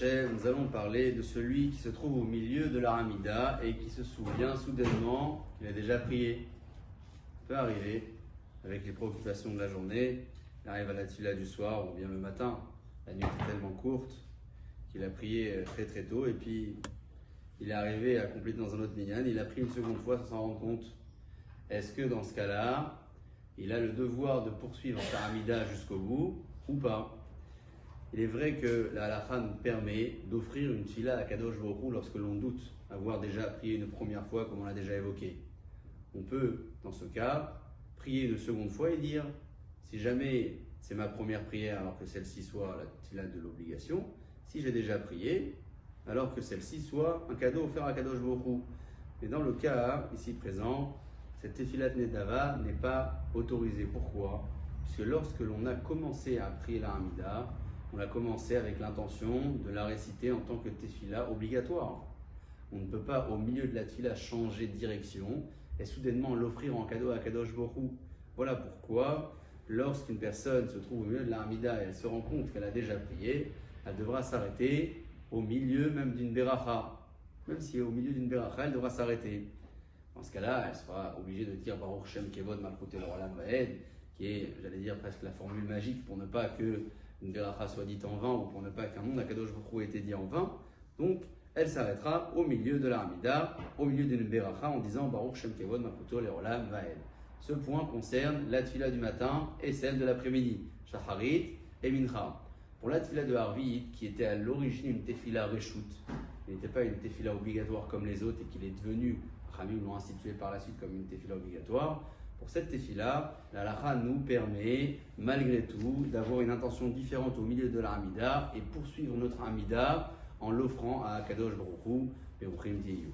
Hashem, nous allons parler de celui qui se trouve au milieu de la Hamida et qui se souvient soudainement qu'il a déjà prié. Ça peut arriver avec les préoccupations de la journée, il arrive à la tefila du soir ou bien le matin. La nuit est tellement courte qu'il a prié très très tôt et puis il est arrivé à compléter dans un autre minyan, il a pris une seconde fois sans s'en rendre compte. Est-ce que dans ce cas-là, il a le devoir de poursuivre sa Hamida jusqu'au bout ou pas? Il est vrai que la halakha nous permet d'offrir une tefila à Kadosh Baruch Hu lorsque l'on doute avoir déjà prié une première fois comme on l'a déjà évoqué. On peut, dans ce cas, prier une seconde fois et dire, si jamais c'est ma première prière alors que celle-ci soit la tefila de l'obligation, si j'ai déjà prié, alors que celle-ci soit un cadeau offert à Kadosh Baruch Hu. Mais dans le cas ici présent, cette tefilat nedava n'est pas autorisée. Pourquoi? Puisque lorsque l'on a commencé à prier la Hamida, on a commencé avec l'intention de la réciter en tant que tefila obligatoire. On ne peut pas au milieu de la tefila changer de direction et soudainement l'offrir en cadeau à Kadosh Baruch Hu. Voilà pourquoi, lorsqu'une personne se trouve au milieu de la Hamida et elle se rend compte qu'elle a déjà prié, elle devra s'arrêter au milieu même d'une beracha. Même si au milieu d'une beracha, elle devra s'arrêter. Dans ce cas-là, elle sera obligée de dire Baruch Shem Kevod Malchut Olam Vaed, qui est, j'allais dire, presque la formule magique pour ne pas que une beracha soit dite en vain ou pour ne pas qu'un nom d'Akadosh Baruch Hu ait été dit en vain. Donc, elle s'arrêtera au milieu de la Hamida, au milieu d'une beracha en disant Baruch Shem Kevod Malchut Olam Vaed. Ce point concerne la tefila du matin et celle de l'après-midi, Shacharit et Mincha. Pour la tefila de Harvit, qui était à l'origine une tefila reshut, qui n'était pas une tefila obligatoire comme les autres et qu'il est devenu, Khamim l'ont institué par la suite comme une tefila obligatoire. Pour cette tefila, la halakha nous permet, malgré tout, d'avoir une intention différente au milieu de la Hamida et poursuivre notre Hamida en l'offrant à Kadosh Baruch Hu, Beruchim Tiyu.